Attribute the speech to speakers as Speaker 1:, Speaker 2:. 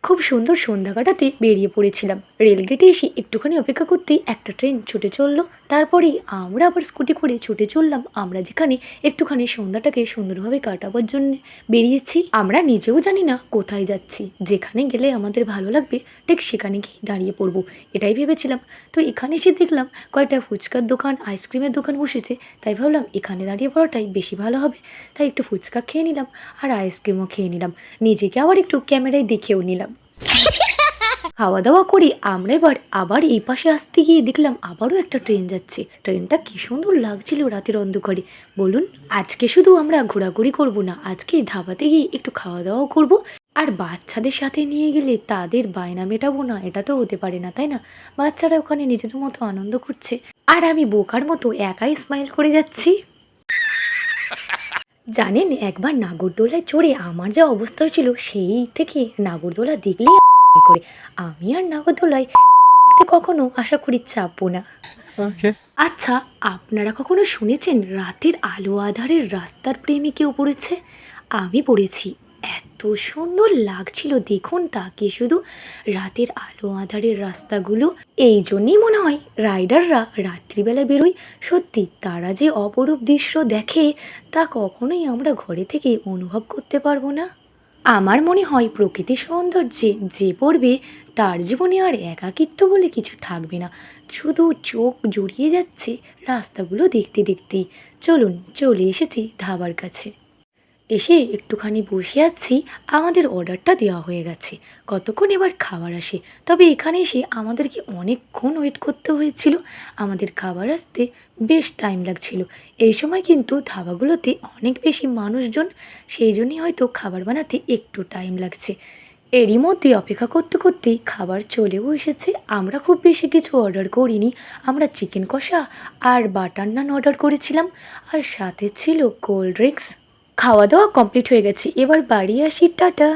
Speaker 1: খুব সুন্দর সন্ধ্যা কাটাতে বেরিয়ে পড়েছিলাম। রেলগেটে এসে একটুখানি অপেক্ষা করতেই একটা ট্রেন ছুটে চললো। তারপরেই আমরা আবার স্কুটি করে ছুটে চললাম আমরা যেখানে একটুখানি সন্ধ্যাটাকে সুন্দরভাবে কাটাবার জন্য বেরিয়েছি। আমরা নিজেও জানি না কোথায় যাচ্ছি, যেখানে গেলে আমাদের ভালো লাগবে ঠিক সেখানে গিয়ে দাঁড়িয়ে পড়বো, এটাই ভেবেছিলাম। তো এখানে এসে দেখলাম কয়েকটা ফুচকার দোকান, আইসক্রিমের দোকান বসেছে, তাই ভাবলাম এখানে দাঁড়িয়ে পড়াটাই বেশি ভালো হবে। তাই একটু ফুচকা খেয়ে নিলাম আর আইসক্রিমও খেয়ে নিলাম, নিজেকে আবার একটু ক্যামেরায় দেখেও নিলাম। খাওয়া দাওয়া করে আমরা আবার এই পাশে আসতে গিয়ে দেখলাম আবারও একটা ট্রেন যাচ্ছে। ট্রেনটা কি সুন্দর লাগছিল রাতের অন্ধকারে। বলুন, আজকে শুধু আমরা ঘোরাঘুরি করব না, আজকে ধাবাতে গিয়ে একটু খাওয়া দাওয়াও করব। আর বাচ্চাদের সাথে নিয়ে গেলে তাদের বায়না মেটাবো না, এটা তো হতে পারে না, তাই না? বাচ্চারা ওখানে নিজেদের মতো আনন্দ করছে আর আমি বোকার মতো একাই স্মাইল করে যাচ্ছি। জানেন, একবার নাগরদোলায় চড়ে আমার যা অবস্থা হয়েছিল, সেই থেকে নাগরদোলা দেখলেই করে আমি আর নাগরদোলায় কখনো আশা করি চাপবো না। আচ্ছা, আপনারা কখনো শুনেছেন রাতের আলো আঁধারের রাস্তার প্রেমে কেউ পড়েছে? আমি পড়েছি। এত সুন্দর লাগছিল, দেখুন তাকে শুধু রাতের আলো আঁধারের রাস্তাগুলো। এই জন্যই মনে হয় রাইডাররা রাত্রিবেলা বেরোয়। সত্যি তারা যে অপরূপ দৃশ্য দেখে তা কখনোই আমরা ঘরে থেকে অনুভব করতে পারবো না। আমার মনে হয় প্রকৃতির সৌন্দর্যে যে পড়বে তার জীবনে আর একাকিত্ব বলে কিছু থাকবে না, শুধু চোখ জুড়িয়ে যাচ্ছে রাস্তাগুলো দেখতে দেখতেই। চলুন, চলে এসেছি ধাবার কাছে। এসে একটুখানি বসে আছি, আমাদের অর্ডারটা দেওয়া হয়ে গেছে। কতক্ষণ এবার খাবার আসে, তবে এখানে এসে আমাদেরকে অনেকক্ষণ ওয়েট করতে হয়েছিল। আমাদের খাবার আসতে বেশ টাইম লাগছিল। এই সময় কিন্তু ধাবাগুলোতে অনেক বেশি মানুষজন, সেই জন্যই হয়তো খাবার বানাতে একটু টাইম লাগছে। এরই মধ্যে অপেক্ষা করতে করতেই খাবার চলেও এসেছে। আমরা খুব বেশি কিছু অর্ডার করিনি, আমরা চিকেন কষা আর বাটার নান অর্ডার করেছিলাম, আর সাথে ছিল কোল্ড ড্রিঙ্কস। খাওয়া দাওয়া কমপ্লিট হয়ে গেছে, এবার বাড়ি আসি, টাটা।